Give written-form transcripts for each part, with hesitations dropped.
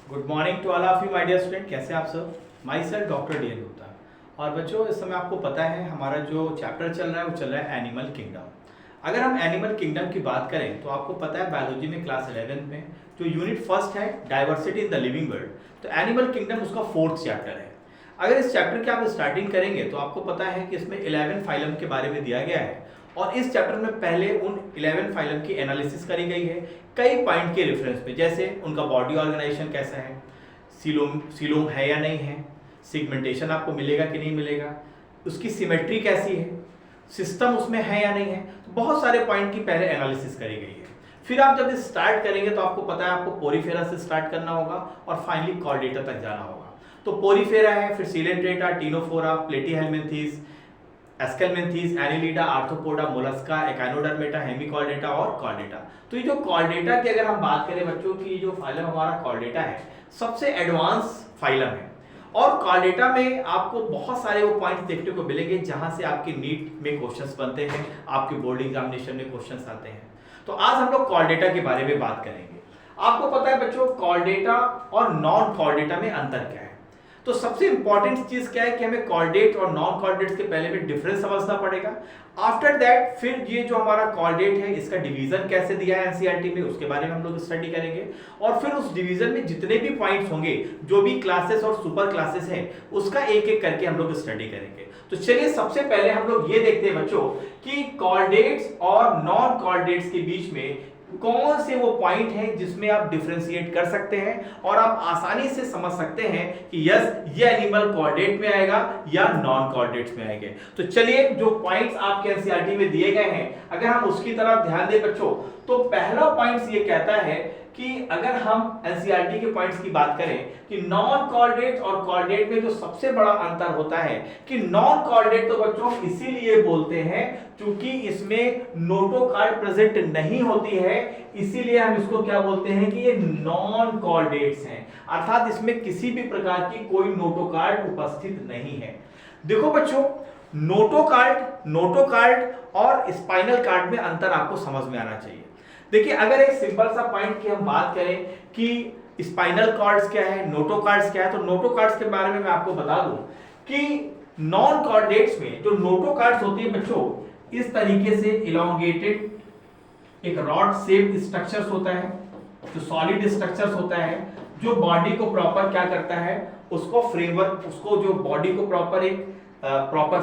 Good morning to all of you my dear student. कैसे आप सब? Myself doctor D N Gupta. और बच्चों, इस समय आपको पता है हमारा जो चैप्टर चल रहा है वो चल रहा है एनिमल किंगडम। अगर हम एनिमल किंगडम की बात करें तो आपको पता है बायोलॉजी में क्लास 11 में जो यूनिट फर्स्ट है diversity in the living world, तो एनिमल किंगडम उसका फोर्थ चैप्टर है। अगर इस चैप्टर की आप स्टार्टिंग करेंगे तो आपको पता है कि इसमें 11 फाइलम के बारे में दिया गया है और इस चैप्टर में पहले उन 11 फाइलम की एनालिसिस करी गई है कई पॉइंट के रेफरेंस पे, जैसे उनका बॉडी ऑर्गेनाइजेशन कैसा है, सीलोम है या नहीं है, सिगमेंटेशन आपको मिलेगा कि नहीं मिलेगा, उसकी सिमेट्री कैसी है, सिस्टम उसमें है या नहीं है। तो बहुत सारे पॉइंट की पहले एनालिसिस करी गई है। फिर आप जब स्टार्ट करेंगे तो आपको पता है आपको पोरीफेरा से स्टार्ट करना होगा और फाइनली कॉर्डेटा तक जाना होगा। तो पोरीफेरा है, फिर Coelenterata, Ctenophora, Platyhelminthes, Aschelminthes, Annelida, Arthropoda, Mollusca, Echinodermata, Hemichordata और कॉर्डेटा। तो ये जो कॉर्डेटा की अगर हम बात करें बच्चों की, जो फाइलम हमारा कॉर्डेटा है सबसे एडवांस फाइलम है और कॉर्डेटा में आपको बहुत सारे वो पॉइंट्स देखने को मिलेंगे जहां से आपके नीट में क्वेश्चंस बनते हैं, आपके बोर्ड एग्जामिनेशन में क्वेश्चंस आते हैं। तो आज हम लोग कॉर्डेटा के बारे में बात करेंगे। आपको पता है बच्चों कॉर्डेटा और नॉन कॉर्डेटा में अंतर क्या है। तो सबसे इंपॉर्टेंट चीज क्या है कि हमें कॉर्डेट और नॉन कॉर्डेट के पहले में डिफरेंस समझना पड़ेगा। आफ्टर दैट फिर ये जो हमारा कॉर्डेट है इसका डिवीजन कैसे दिया है एनसीईआरटी में उसके बारे में हम लोग स्टडी करेंगे और फिर उस डिवीजन में जितने भी पॉइंट्स होंगे, जो भी क्लासेस और सुपर क्लासेस हैं, उसका एक एक करके हम लोग स्टडी करेंगे। तो चलिए सबसे पहले हम लोग ये देखते हैं बच्चों कि कॉर्डेट्स और नॉन कॉर्डेट्स के बीच में कौन से वो पॉइंट हैं जिसमें आप डिफरेंशिएट कर सकते हैं और आप आसानी से समझ सकते हैं कि यस ये एनिमल कॉर्डेट में आएगा या नॉन कॉर्डेट्स में आएंगे। तो चलिए जो पॉइंट्स आपके एनसीईआरटी में दिए गए हैं अगर हम उसकी तरफ ध्यान दें बच्चों, तो पहला पॉइंट ये कहता है कि अगर हम एनसीईआरटी के पॉइंट्स की बात करें कि नॉन कॉर्डेट और कॉर्डेट में जो सबसे बड़ा अंतर होता है कि नॉन कॉर्डेट तो बच्चों इसीलिए बोलते हैं क्योंकि इसमें नोटोकार्ड प्रेजेंट नहीं होती है, इसीलिए हम इसको क्या बोलते हैं कि ये नॉन कॉर्डेट्स हैं, अर्थात इसमें किसी भी प्रकार की कोई नोटोकार्ड उपस्थित नहीं है। देखो बच्चों, नोटोकार्ड और स्पाइनल कार्ड में अंतर आपको समझ में आना चाहिए। देखिए अगर एक सिंपल सा पॉइंट की हम बात करें कि स्पाइनल कॉर्ड्स क्या है, नोटोकार्ड्स क्या है, तो नोटोकार्ड्स के बारे में मैं आपको बता दूं कि नॉन कॉर्डेट्स में जो नोटोकार्ड्स होती है बच्चों इस तरीके से इलोंगेटेड एक रॉड शेप स्ट्रक्चर्स होता है, जो सॉलिड स्ट्रक्चर्स होता है, जो बॉडी को प्रॉपर क्या करता है, उसको फ्रेमवर्क, उसको जो बॉडी को प्रॉपर एक प्रॉपर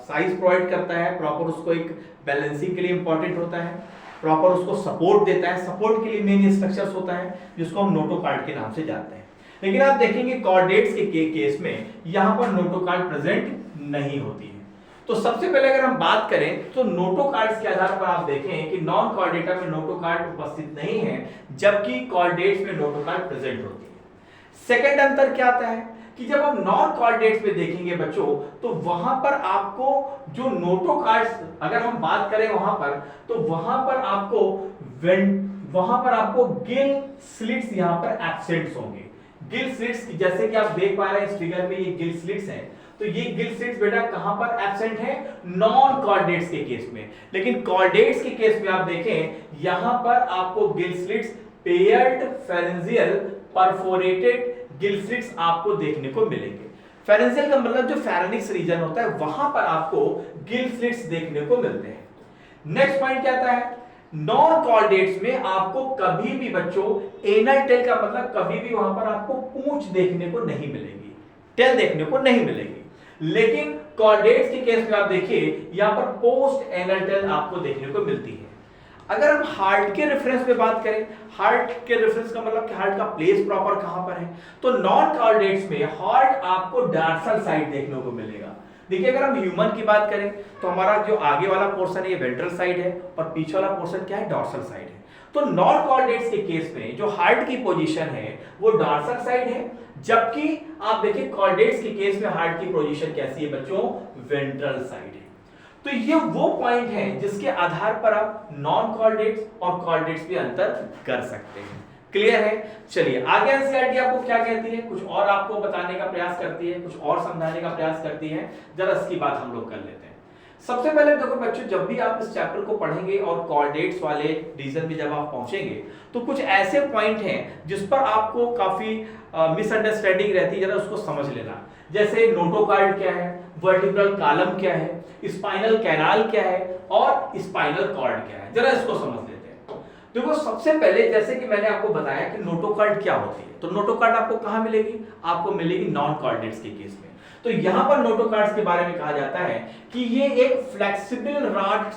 साइज प्रोवाइड करता है, प्रॉपर उसको एक बैलेंसिंग के लिए इंपॉर्टेंट होता है, प्रॉपर उसको सपोर्ट देता है, सपोर्ट के लिए मेन स्ट्रक्चर्स होता है जिसको हम नोटोकार्ड के नाम से जानते हैं। लेकिन आप देखेंगे कॉर्डेट्स के केस में यहां पर नोटोकार्ड प्रेजेंट नहीं होती है। तो सबसे पहले अगर हम बात करें तो नोटोकार्ड्स के आधार पर आप देखें कि नॉन कॉर्डेटा में नोटोकार्ड उपस्थित नहीं है जबकि कॉर्डेट्स में नोटोकार्ड प्रेजेंट होती है। सेकंड अंतर क्या आता है कि जब आप नॉन कॉर्डेट्स में देखेंगे बच्चों तो वहां पर आपको जो नोटोकार्ड्स अगर हम बात करें वहां पर तो वहां पर आपको गिल स्लिट्स यहां पर एब्सेंट होंगे। गिल स्लिट्स जैसे कि आप देख पा रहे हैं इस फिगर में ये गिल स्लिट्स हैं, तो ये गिल स्लिट्स बेटा कहां पर एब्सेंट है, नॉन कॉर्डेट्स के केस में। लेकिन कॉर्डेट्स के केस में आप देखें यहां पर आपको gill slits paired pharyngeal perforated gill slits आपको देखने को मिलेंगे। फेरेंजियल का मतलब जो फेरेनिक्स रीजन होता है वहां पर आपको गिल स्लिट्स देखने को मिलते हैं। नेक्स्ट पॉइंट क्या आता है, नॉन कॉर्डेट्स में आपको कभी भी बच्चों एनल टेल का मतलब कभी भी वहां पर आपको पूंछ देखने को नहीं मिलेगी, टेल देखने को नहीं मिलेगी। लेकिन कॉर्डेट्स के केस में आप देखिए यहां पर पोस्ट एनल टेल आपको देखने को मिलती है। अगर हम हार्ट के रेफरेंस पे बात करें, हार्ट के रेफरेंस का मतलब कि हार्ट का प्लेस प्रॉपर कहां पर है, तो नॉन कॉर्डेट्स में हार्ट आपको डॉर्सल साइड देखने को मिलेगा। देखिए अगर हम ह्यूमन की बात करें तो हमारा जो आगे वाला पोर्शन है ये वेंट्रल साइड है और पीछे वाला पोर्शन क्या है, डॉर्सल साइड है। तो नॉन कॉर्डेट्स के केस में जो हार्ट की पोजीशन है वो डॉर्सल साइड है, जबकि आप देखिए कॉर्डेट्स के केस में हार्ट की पोजीशन कैसी है बच्चों, वेंट्रल साइड है। तो ये वो पॉइंट है जिसके आधार पर आप नॉन कॉर्डेट्स और कॉर्डेट्स में अंतर कर सकते हैं। क्लियर है? चलिए आगे एनसीईआरटी आपको क्या कहती है, कुछ और आपको बताने का प्रयास करती है, कुछ और समझाने का प्रयास करती है, जरा इसकी बात हम लोग कर लेते हैं। सबसे पहले देखो बच्चों, जब भी आप इस चैप्टर को पढ़ेंगे और कोऑर्डिनेट्स वाले रीजन में जब आप पहुंचेंगे तो कुछ ऐसे पॉइंट हैं जिस पर आपको काफी मिसअंडरस्टैंडिंग रहती है, जरा उसको समझ लेना। जैसे नोटोकार्ड क्या है, वर्टिब्रल कॉलम क्या है, स्पाइनल कैनाल क्या है और स्पाइनल कॉर्ड क्या है, जरा इसको समझ लेते हैं। देखो सबसे पहले जैसे कि मैंने आपको बताया कि नोटोकार्ड क्या होती है, तो नोटोकार्ड आपको कहां मिलेगी, आपको मिलेगी नॉन कोऑर्डिनेट्स के केस में। तो यहां पर नोटोकार्ड्स के बारे में कहा जाता है कि ये एक फ्लेक्सिबल रॉड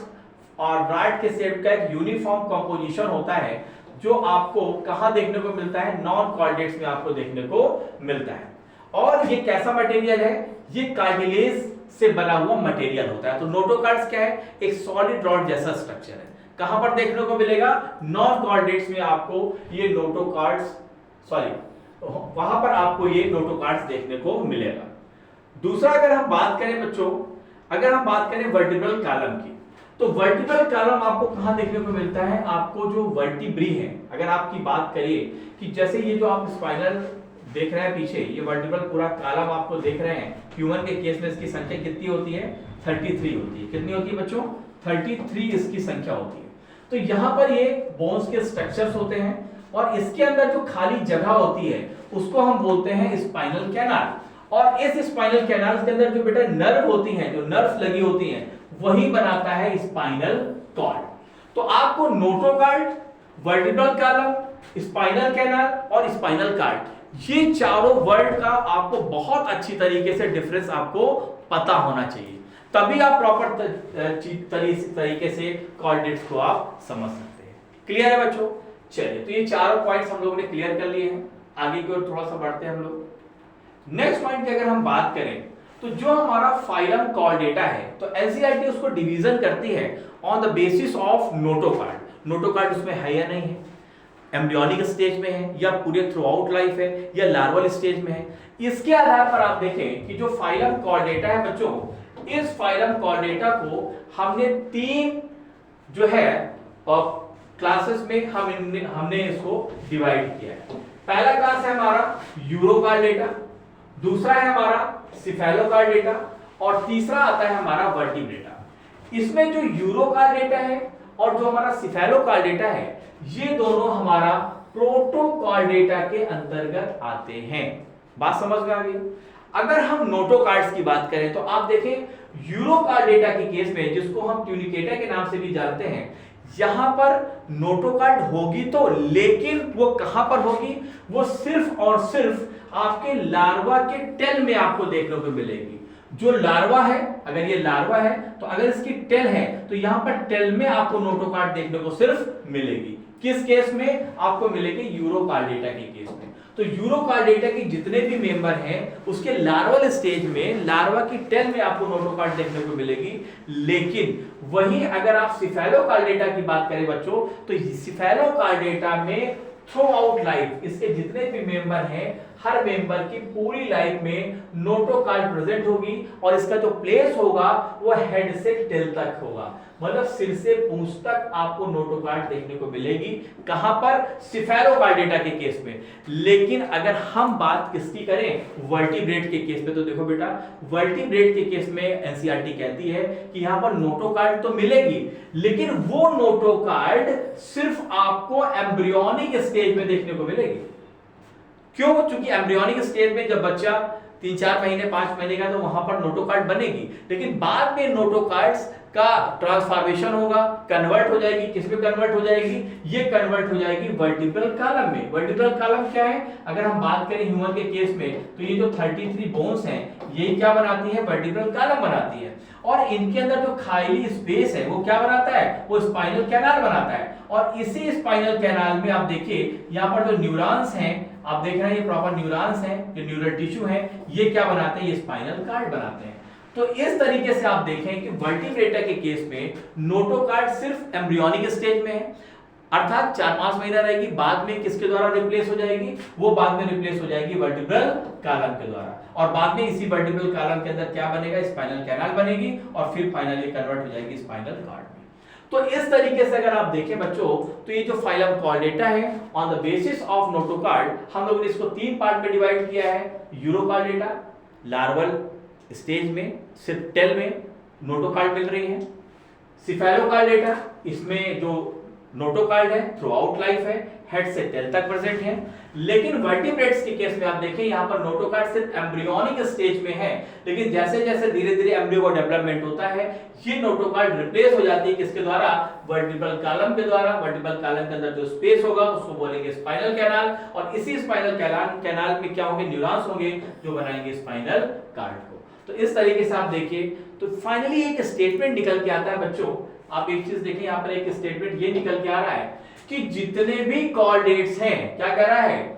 और रॉड के शेप का एक यूनिफॉर्म कंपोजिशन होता है, जो आपको कहां देखने को मिलता है, नॉन कोऑर्डिनेट्स में आपको देखने को मिलता है। और ये कैसा मटेरियल है, ये कार्टिलेज से बना हुआ मटेरियल होता है। तो नोटोकार्ड्स क्या है, एक सॉलिड रॉड जैसा स्ट्रक्चर है। कहां पर देखने को मिलेगा, नॉन कोऑर्डिनेट्स में आपको ये नोटोकार्ड्स, वहां पर आपको ये नोटोकार्ड्स देखने को मिलेगा। दूसरा अगर हम बात करें बच्चों, अगर हम बात करें वर्टिब्रल कॉलम की, तो वर्टिब्रल कॉलम आपको कहां देखने को मिलता है, आपको जो वर्टिब्री है, अगर आपकी बात करिए कि जैसे ये जो आप स्पाइनल देख रहे हैं पीछे, ये वर्टिब्रल पूरा कॉलम आपको देख रहे हैं, ह्यूमन के केस में इसकी संख्या कितनी होती है, 33 होती है। कितनी होती है बच्चों, 33 इसकी संख्या होती है। तो यहां पर ये बोन्स के स्ट्रक्चर्स होते हैं और इसके अंदर जो खाली जगह होती है उसको हम बोलते हैं स्पाइनल कैनाल। और इस स्पाइनल कैनाल के अंदर जो बेटा नर्व होती हैं, जो नर्व्स लगी होती हैं, वही बनाता है स्पाइनल कॉर्ड। तो आपको notochord, vertebral column, spinal canal और स्पाइनल कॉर्ड, ये चारों वर्ड का आपको बहुत अच्छी तरीके से डिफरेंस आपको पता होना चाहिए, तभी आप प्रॉपर तरीके से कोऑर्डिनेट्स को आप समझ सकते हैं। क्लियर है बच्चों? चलिए, तो ये चारों पॉइंट्स हम लोगों ने क्लियर कर लिए हैं। आगे की ओर थोड़ा सा बढ़ते हैं हम लोग। नेक्स्ट पॉइंट की अगर हम बात करें तो जो हमारा फाइलम कॉर्डेटा है, तो एनसीईआरटी उसको डिवीजन करती है on the basis of notochord. Notochord उसमें है या नहीं है, एम्ब्रियोनिक स्टेज में है या पूरे थ्रू आउट लाइफ है या लार्वल स्टेज में है, इसके आधार पर आप देखें कि जो फाइलम कॉर्डेटा है बच्चों, इस फाइलम कॉर्डेटा को हमने 3 जो है क्लासेस में हमने इसको डिवाइड किया है। पहला क्लास है हमारा यूरोकार्डेटा, दूसरा है हमारा सिफेलोकार्डेटा और तीसरा आता है हमारा वर्टिब्रेटा। इसमें जो यूरोकार्डेटा है और जो हमारा सिफेलोकार्डेटा है, ये दोनों हमारा प्रोटोकार्डेटा के अंतर्गत आते हैं। बात समझ में आ गई? अगर हम नोटोकार्ड्स की बात करें तो आप देखें यूरोकार्डेटा के केस में, जिसको हम ट्यूनिकेटा के नाम से भी जानते हैं, यहां पर नोटोकार्ड होगी तो, लेकिन वो कहां पर होगी, वो सिर्फ और सिर्फ आपके लार्वा के टेल में आपको देखने को मिलेगी। जो लार्वा है, अगर ये लार्वा है तो अगर इसकी टेल है तो यहां पर टेल में आपको नोटोकार्ड देखने को सिर्फ मिलेगी। किस केस में आपको मिलेगी, यूरोकार्डेटा के केस में। तो यूरोकार्डेटा के जितने भी मेंबर हैं उसके लार्वल स्टेज में, लार्वा की टेल में आपको नोटोकार्ड देखने को मिलेगी। लेकिन वहीं अगर आप सिफेलोकार्डेटा की बात करें बच्चों, तो सिफेलोकार्डेटा में थ्रू आउट लाइफ इसके जितने भी मेंबर हैं, हर मेंबर की पूरी लाइफ में नोटोकार्ड प्रेजेंट होगी और इसका जो प्लेस होगा वो हेड से टेल तक होगा, मतलब सिर से पूंछ तक आपको नोटोकार्ड देखने को मिलेगी। कहां पर, सिफेलोकार्डेटा के केस में। लेकिन अगर हम बात किसकी करें, वर्टिब्रेट के केस में, तो देखो बेटा वर्टिब्रेट के केस में एनसीईआरटी कहती है कि यहां पर नोटोकार्ड तो मिलेगी, लेकिन वो नोटोकार्ड सिर्फ आपको एम्ब्रियोनिक स्टेज में देखने को मिलेगी। क्यों? क्योंकि एम्ब्रियोनिक स्टेज में जब बच्चा 3-4 महीने 5 महीने का, तो वहां पर नोटोकार्ड बनेगी, लेकिन बाद में नोटोकार्ड्स का ट्रांसफॉर्मेशन होगा, कन्वर्ट हो जाएगी। किसमें कन्वर्ट हो जाएगी, ये कन्वर्ट हो जाएगी वर्टिब्रल कॉलम में। वर्टिब्रल कॉलम क्या है, अगर हम बात करें ह्यूमन के केस में, तो ये जो 33 बोन्स हैं, ये क्या बनाती है, वर्टिब्रल कॉलम बनाती है। और इनके अंदर जो खाली स्पेस है वो क्या बनाता है, वो स्पाइनल कैनाल बनाता है। और इसी स्पाइनल कैनाल में आप देखिए यहाँ पर जो न्यूरॉन्स हैं, आप देख रहे हैं ये प्रॉपर न्यूरॉन्स हैं, जो न्यूरल टिश्यू है, ये क्या बनाते हैं, ये स्पाइनल कार्ड बनाते हैं। तो इस तरीके से आप देखें कि वर्टिब्रेटा के केस में नोटोकार्ड सिर्फ एम्ब्रियोनिक स्टेज में है, अर्थात 4-5 महीना रहेगी, बाद में किसके द्वारा रिप्लेस हो जाएगी, वो बाद में रिप्लेस हो जाएगी वर्टिब्रल कॉलम के द्वारा। और बाद में इसी वर्टिब्रल कॉलम के अंदर क्या बनेगा, स्पाइनल कैनाल बनेगी और फिर फाइनली कन्वर्ट हो जाएगी स्पाइनल कॉर्ड में। तो इस तरीके से अगर आप देखें बच्चों, तो ये जो फाइलम कॉर्डेटा है, on the basis of notochord, हम लोगों ने इसको 3 पार्ट में डिवाइड किया है। यूरोकार्डेटा लार्वल स्टेज में सिर्फ टेल में नोटोकार्ड मिल रही है। सिफेलोकार्डेटा, इसमें जो नोटोकार्ड है थ्रू आउट लाइफ है, हेड से टेल तक प्रेजेंट है। लेकिन वर्टिब्रेट्स के केस में आप देखें यहाँ पर नोटोकार्ड सिर्फ एम्ब्रियोनिक स्टेज में है, लेकिन जैसे जैसे धीरे धीरे एम्ब्रियो का डेवलपमेंट होता है ये नोटोकार्ड रिप्लेस हो जाती है किसके द्वारा, वर्टिब्रल कॉलम के द्वारा। वर्टिब्रल कॉलम के अंदर जो स्पेस होगा उसको बोलेंगे स्पाइनल कैनाल, और इसी स्पाइनल कैनाल में क्या होंगे, न्यूरॉन्स होंगे जो बनाएंगे स्पाइनल कार्ड को। तो इस तरीके से आप देखिए, तो फाइनली एक स्टेटमेंट निकल के आता है बच्चों। आप एक चीज देखिए, यहाँ पर एक स्टेटमेंट ये निकल के आ रहा है कि जितने भी कॉर्डेट्स हैं, क्या कह रहा है,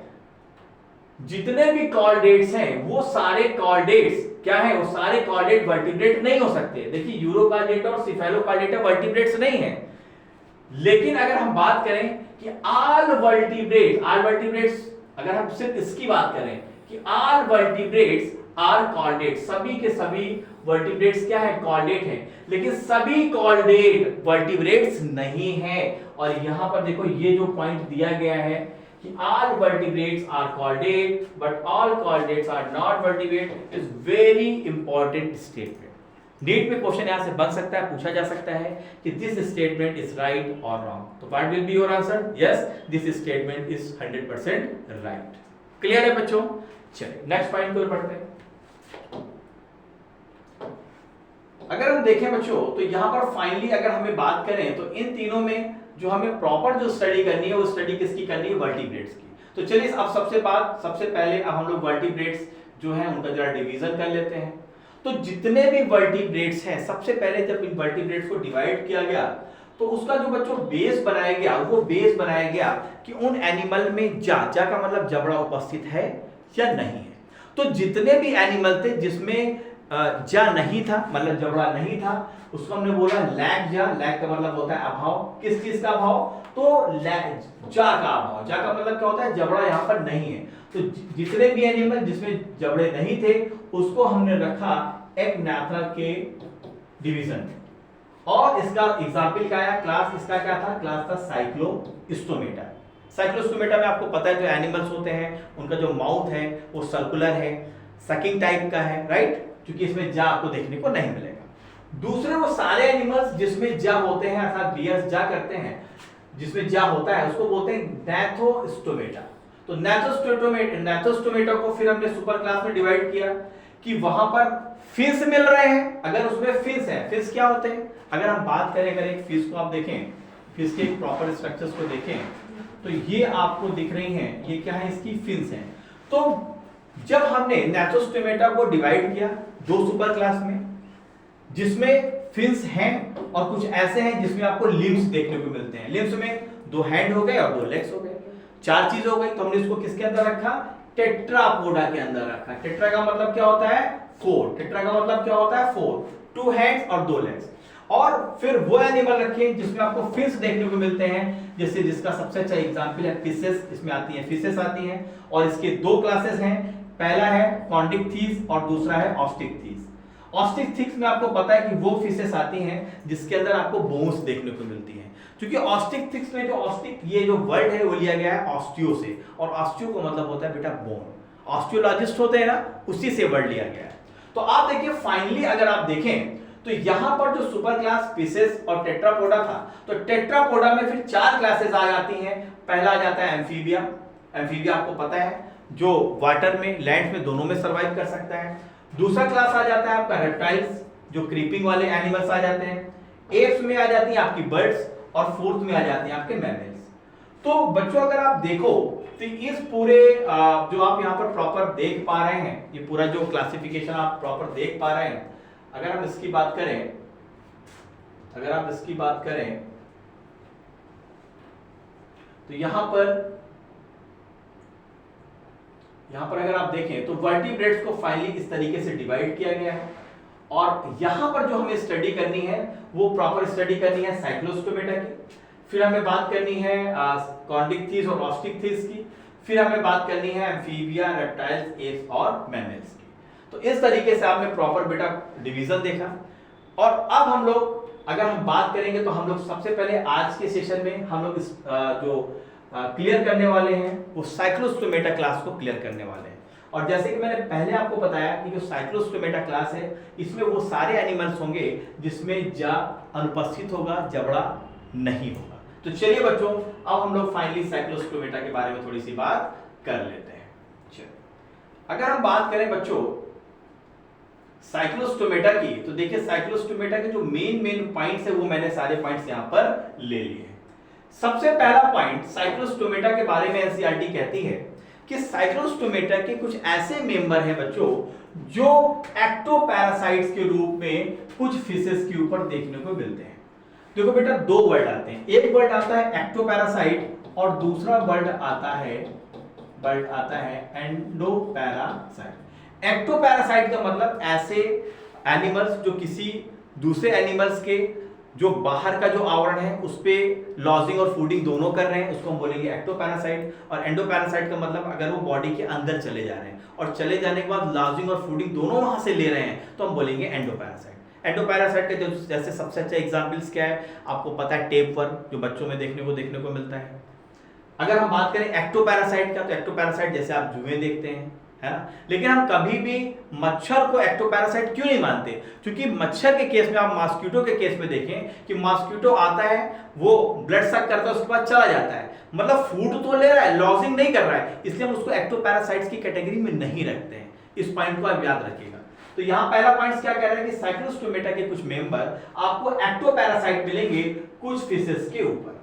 जितने भी कॉर्डेट्स हैं वो सारे कॉर्डेट्स क्या है, वो सारे कॉर्डेट वर्टिब्रेट नहीं हो सकते। देखिए यूरोकार्डेट और सिफेलोकार्डेटा वर्टिब्रेट्स नहीं है, लेकिन अगर हम बात करें कि ऑल वर्टिब्रेट्स, अगर हम सिर्फ इसकी बात करें कि ऑल वर्टिब्रेट्स आर कॉर्डेट, सभी के सभी वर्टिब्रेट्स क्या है, कॉर्डेट है, लेकिन सभी कॉर्डेट वर्टिब्रेट्स नहीं है। और यहां पर देखो ये जो पॉइंट दिया गया है कि all vertebrates are chordate but all chordates are not vertebrate is very important statement। NEET में क्वेश्चन यहां से बन सकता है, पूछा जा सकता है कि this statement is right or wrong। तो what will be your answer? Yes, this statement is 100% right। Clear है बच्चों? चलिए नेक्स्ट पॉइंट की ओर बढ़ते हैं। अगर हम देखें बच्चों तो यहां पर फाइनली अगर हमें बात करें तो इन तीनों में जो हमें प्रॉपर जो स्टडी करनी है वो स्टडी किसकी करनी है, वर्टिब्रेट्स की। तो चलिए अब सबसे पहले अब हम लोग वर्टिब्रेट्स जो है उनका जरा डिवीजन कर लेते हैं। तो जितने भी वर्टिब्रेट्स हैं, सबसे पहले जब इन वर्टिब्रेट्स को डिवाइड किया गया तो उसका जो बच्चों बेस बनाया गया, वो बेस बनाया गया कि उन एनिमल में जा का मतलब जबड़ा उपस्थित है या नहीं है। तो जितने भी एनिमल थे जिसमें जा नहीं था, मतलब जबड़ा नहीं था, उसको हमने बोला लैग जा। लैग का मतलब होता है अभाव, किस चीज का अभाव, तो जा का अभाव। जा का मतलब क्या होता है, जबड़ा यहाँ पर नहीं है। तो जितने भी एनिमल जिसमें जबड़े नहीं थे उसको हमने रखा एग्नाथा के डिवीजन में। और इसका एग्जाम्पल क्या है, क्लास इसका क्या था, क्लास था साइक्लोस्टोमेटा। साइक्लोस्टोमेटा में आपको पता है जो एनिमल्स होते हैं उनका जो माउथ है वो सर्कुलर है, सकिंग टाइप का है, राइट, क्योंकि इसमें जा आपको देखने को नहीं मिलेगा। दूसरे वो सारे एनिमल्स जिसमें जा होते हैं, अर्थात बियर्स जा करते हैं, जिसमें जा होता है उसको बोलते हैं नैथोस्टोमेटा। तो नैथोस्टोमेटा को फिर हमने सुपर क्लास में डिवाइड किया कि वहां पर फिन्स मिल रहे हैं। अगर उसमें फिन्स है, फिन्स क्या होते हैं, अगर हम बात करें, अगर एक फिश को आप देखें, फिश के प्रॉपर स्ट्रक्चर्स को देखें तो ये आपको दिख रही हैं, ये क्या है, इसकी फिन्स हैं। तो जब हमने नैथोस्टोमेटा को डिवाइड किया दो सुपर क्लास में जिसमें फिन्स हैं और कुछ ऐसे हैं जिसमें आपको लिम्स देखने को मिलते हैं। लिम्स में दो हैंड हो गए और दो लेग्स हो गए, चार चीज हो गई। तो हमने इसको किसके अंदर रखा, टेट्रापोडा के अंदर रखा। टेट्रा का मतलब क्या होता है, फोर। टेट्रा का मतलब क्या होता है, फोर, टू हैंड्स और दो लेग्स। और फिर वो एनिमल रखे जिसमें आपको फिश देखने को मिलते हैं, जैसे जिसका सबसे अच्छा एग्जांपल है फिशेस, इसमें आती हैं फिशेस आती हैं। और इसके दो क्लासेस हैं, पहला है कॉन्डिक्थीस और दूसरा है ऑस्टिकथीस। ऑस्टिकथीस में आपको पता है कि वो फिशेस आती हैं जिसके अंदर आपको बोन्स देखने को मिलती हैं, क्योंकि ऑस्टिकथीस में जो ऑस्टिक ये जो वर्ड है वो लिया गया है ऑस्टियो से, और ऑस्टियो का मतलब होता है बेटा बोन। ऑस्टियोलॉजिस्ट होते हैं ना, उसी से वर्ड लिया गया है। तो आप देखिए फाइनली अगर आप देखें तो यहां पर जो सुपर क्लास फिशेस और टेट्रापोडा था, तो टेट्रापोडा में फिर चार क्लासेस आ जाती हैं। पहला आ जाता है एम्फीबिया। एम्फीबिया आपको पता है जो वाटर में, लैंड में, दोनों में सर्वाइव कर सकता है। दूसरा क्लास आ जाता है आपका रेप्टाइल्स, जो क्रीपिंग वाले एनिमल्स आ जाते हैं। एप्स में आ जाती है आपकी बर्ड्स, और फोर्थ में आ जाती हैं आपके मैमल्स। तो बच्चों अगर आप देखो तो इस पूरे जो आप यहाँ पर प्रॉपर देख पा रहे हैं, ये पूरा जो क्लासिफिकेशन आप प्रॉपर देख पा रहे हैं, अगर हम इसकी बात करें, अगर आप इसकी बात करें तो यहां पर अगर आप देखें तो वर्टिब्रेट्स को फाइनली इस तरीके से डिवाइड किया गया है। और यहां पर जो हमें स्टडी करनी है वो प्रॉपर स्टडी करनी है साइक्लोस्टोमेटा की, फिर हमें बात करनी है कॉन्डिक्थीस और ऑस्टिकथीस की, फिर हमें बात करनी है एम्फीबिया, रेप्टाइल्स, एप्स और मैमल्स की। तो इस तरीके से आपने प्रॉपर बेटा डिवीजन देखा। और अब हम लोग अगर हम बात करेंगे तो हम लोग सबसे पहले आज के सेशन में हम लोग इस जो क्लियर करने वाले हैं वो साइक्लोस्टोमेटा क्लास को क्लियर करने वाले हैं। और जैसे कि मैंने पहले आपको बताया कि जो साइक्लोस्टोमेटा क्लास है इसमें वो सारे एनिमल्स होंगे जिसमें जा अनुपस्थित होगा, जबड़ा नहीं होगा। तो चलिए बच्चों, अब हम लोग फाइनली साइक्लोस्टोमेटा के बारे में थोड़ी सी बात कर लेते हैं। चलिए, अगर हम बात करें बच्चों साइक्लोस्टोमेटा की, तो देखिए साइक्लोस्टोमेटा के जो मेन पॉइंट्स है वो मैंने सारे पॉइंट्स यहां पर ले लिए हैं। सबसे पहला पॉइंट साइक्लोस्टोमेटा के बारे में एनसीईआरटी कहती है कि साइक्लोस्टोमेटा के कुछ ऐसे मेंबर हैं बच्चों जो एक्टोपैरासाइट्स के रूप में कुछ फिशेस के ऊपर देखने को मिलते हैं। देखो बेटा, दो वर्ड आते हैं, एक वर्ड आता है एक्टोपैरासाइट और दूसरा वर्ड आता है एंडोपैरासाइट। एक्टोपैरासाइट का मतलब ऐसे एनिमल्स जो किसी दूसरे एनिमल्स के जो बाहर का जो आवरण है उस पे लॉजिंग और फूडिंग दोनों कर रहे हैं, उसको हम बोलेंगे एक्टोपैरासाइट। और एंडोपैरासाइट का मतलब अगर वो बॉडी के अंदर चले जा रहे हैं और चले जाने के बाद लॉजिंग और फूडिंग दोनों वहां से ले रहे हैं तो हम बोलेंगे एंडोपैरासाइट। एंडोपैरासाइट का जैसे सबसे अच्छा एग्जांपल्स क्या है, आपको पता है टेपवर्म, जो बच्चों में देखने को मिलता है। अगर हम बात करें एक्टोपैरासाइट का, तो एक्टोपैरासाइट जैसे आप जुएं देखते हैं, है ना। लेकिन हम कभी भी मच्छर को एक्टोपैरासाइट क्यों नहीं मानते? क्योंकि मच्छर के केस में, आप मॉस्किटो के केस में देखें कि मॉस्किटो आता है, वो ब्लड सक करता है, उसके बाद चला जाता है, मतलब फूड तो ले रहा है, लॉजिंग नहीं कर रहा है, इसलिए हम उसको एक्टोपैरासाइट्स की कैटेगरी में नहीं रखते हैं। इस पॉइंट को आप याद रखिएगा। तो यहां पहला पॉइंट क्या कह रहा है कि साइक्लोस्टोमेटा के कुछ मेंबर आपको एक्टोपैरासाइट मिलेंगे कुछ फिशेस के ऊपर।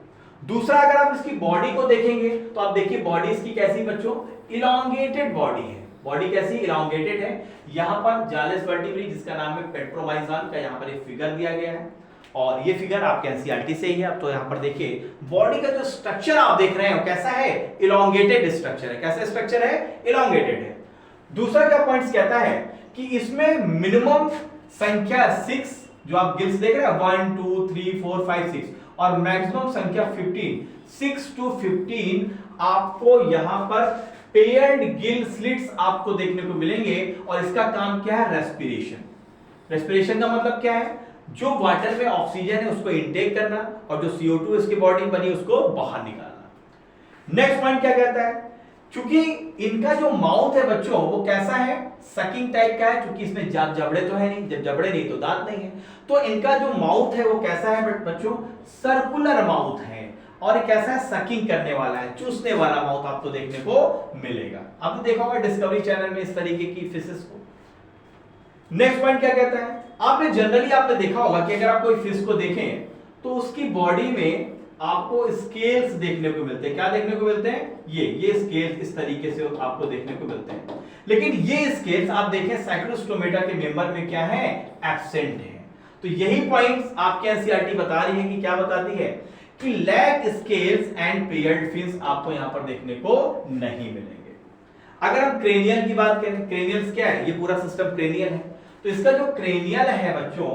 दूसरा, अगर आप इसकी बॉडी को देखेंगे तो आप देखिए बॉडी इसकी कैसी बच्चों, इलॉन्गेटेड बॉडी है। बॉडी कैसी, इलॉन्गेटेड है। यहां पर जालस वर्टिब्री जिसका नाम है पेट्रोमाइजन का यहां पर एक फिगर दिया गया है और ये फिगर आपके एनसीईआरटी से ही है। अब तो यहां पर देखिए बॉडी का जो स्ट्रक्चर आप देख रहे हैं कैसा है, इलॉन्गेटेड स्ट्रक्चर है। कैसा स्ट्रक्चर है, इलॉन्गेटेड है। दूसरा क्या पॉइंट्स कहता है कि इसमें मिनिमम संख्या 6 जो आप गिल्स देख रहे हैं 1 2 3 4 5 6 और मैक्सिमम संख्या 15, 6 to 15 आपको यहां पर पेयर्ड गिल स्लिट्स आपको देखने को मिलेंगे। और इसका काम क्या है, रेस्पिरेशन। रेस्पिरेशन का मतलब क्या है, जो वाटर में ऑक्सीजन है उसको इनटेक करना और जो CO2 इसकी बॉडी बनी उसको बाहर निकालना। नेक्स्ट पॉइंट क्या कहता है, क्योंकि इनका जो माउथ है बच्चों वो कैसा है, सकिंग टाइप का है, क्योंकि इसमें जबड़े तो है नहीं, जब जबड़े नहीं तो दांत नहीं है, तो इनका जो माउथ है वो कैसा है बच्चों, सर्कुलर माउथ है और कैसा है, सकिंग करने वाला है, चूसने वाला माउथ आपको देखने को मिलेगा। आपने देखा होगा डिस्कवरी चैनल में इस तरीके की फिशेस को। नेक्स्ट पॉइंट क्या कहता है, आपने जनरली देखा होगा कि अगर आप कोई फिश को देखें तो उसकी बॉडी में आपको स्केल्स देखने को मिलते हैं। क्या देखने को मिलते हैं, ये स्केल्स इस तरीके से आपको देखने को मिलते हैं। लेकिन ये स्केल्स आप देखें साइक्लोस्टोमेटा के मेंबर में क्या है, एब्सेंट है। तो यही पॉइंट्स आपके एनसीईआरटी बता रही है कि क्या बताती है कि lack scales and paired fish आपको यहां पर देखने को नहीं मिलेंगे। अगर हम क्रेनियल की बात करें, क्रेनियल्स क्या है, ये पूरा सिस्टम क्रेनियल है। तो इसका जो क्रेनियल है बच्चों,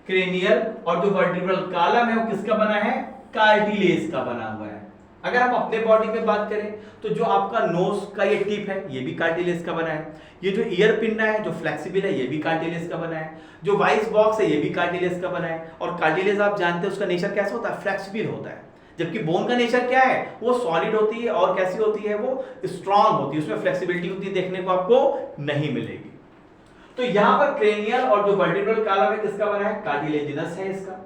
क्रेनियल और जो वर्टिब्रल कॉलम है वो किसका बना है, कार्टिलेज का बना हुआ है। अगर हम अपने बॉडी में बात करें तो जो आपका नोज का ये टिप है ये भी कार्टिलेज का बना है। ये जो ईयर पिन है जो फ्लेक्सिबल है ये भी कार्टिलेज का बना है। जो वाइस बॉक्स है ये भी कार्टिलेज का बना है। और कार्टिलेज आप जानते हैं उसका नेचर कैसा होता है, फ्लेक्सिबल होता है। जबकि बोन का नेचर क्या है, वो सॉलिड होती है और कैसी होती है, वो स्ट्रांग होती है, उसमें फ्लेक्सिबिलिटी होती है, देखने को आपको नहीं मिलेगी। तो यहां पर क्रेनियल और जो वर्टिब्रल कॉलम है किसका बना है, कार्टिलेजिनस है इसका।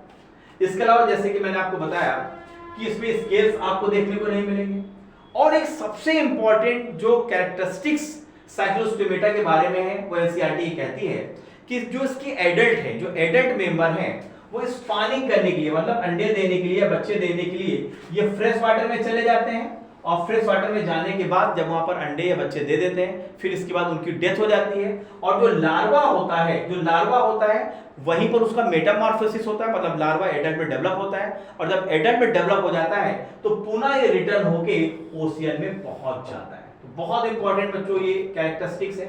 इसके अलावा जैसे कि मैंने आपको बताया कि इसमें स्केल्स आपको देखने को नहीं मिलेंगे। और एक सबसे इंपॉर्टेंट जो कैरेक्टरिस्टिक्स साइक्लोस्टोमेटा के बारे में है वो एनसीईआरटी कहती है कि जो इसकी एडल्ट है, जो एडल्ट मेंबर है वो स्पानिंग करने के लिए, मतलब अंडे देने के लिए, बच्चे देने के लिए ये फ्रेश वाटर में चले जाते हैं। और फ्रेश वाटर में जाने के बाद जब वहां पर अंडे या बच्चे दे देते हैं फिर इसके बाद उनकी डेथ हो जाती है। और जो लार्वा होता है वहीं पर उसका मेटामॉर्फोसिस होता है, मतलब लार्वा एडल्ट में डेवलप होता है। और जब एडल्ट में डेवलप हो जाता है तो पुनः ये रिटर्न होके ओशियन में पहुंच जाता है। तो बहुत इंपॉर्टेंट बच्चों ये कैरेक्टरिस्टिक्स है।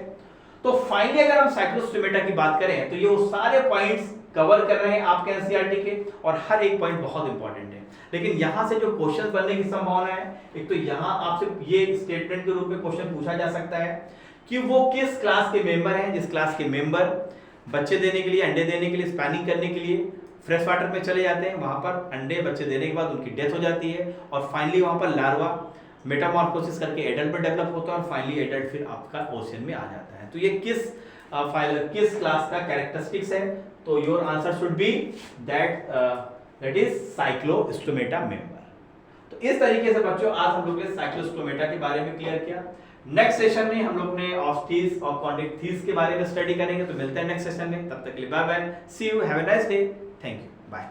तो फाइनली अगर हम साइक्लोस्टोमेटा की बात करें तो ये वो सारे पॉइंट्स कवर कर रहे हैं आपके एनसीईआरटी के और हर एक पॉइंट बहुत इंपॉर्टेंट है। लेकिन यहां से जो क्वेश्चन बनने की संभावना है, एक तो यहां आपसे ये स्टेटमेंट के रूप में क्वेश्चन पूछा जा सकता है कि वो किस क्लास के मेंबर हैं, जिस क्लास के मेंबर बच्चे देने के लिए, अंडे देने के लिए, स्पैनिंग करने के लिए फ्रेश वाटर में चले जाते हैं, वहां पर अंडे बच्चे देने के बाद उनकी डेथ हो जाती है और फाइनली वहां पर लार्वा मेटामॉर्फोसिस करके एडल्ट में डेवलप होता है और फाइनली एडल्ट फिर आपका ओशियन में आ जाता है। तो ये किस क्लास का कैरेक्टरिस्टिक्स है? तो your answer should be that is Cyclostomata member. तो इस तरीके से बच्चों आज हम लोग ने साइक्लोस्टोमेटा के बारे में क्लियर किया। नेक्स्ट सेशन में हम लोग ने ऑस्टीज और कॉन्ड्रिक्थिस के बारे में स्टडी करेंगे। तो मिलते हैं नेक्स्ट सेशन में, तब तक के लिए bye bye, see you, have a nice day, thank you, bye.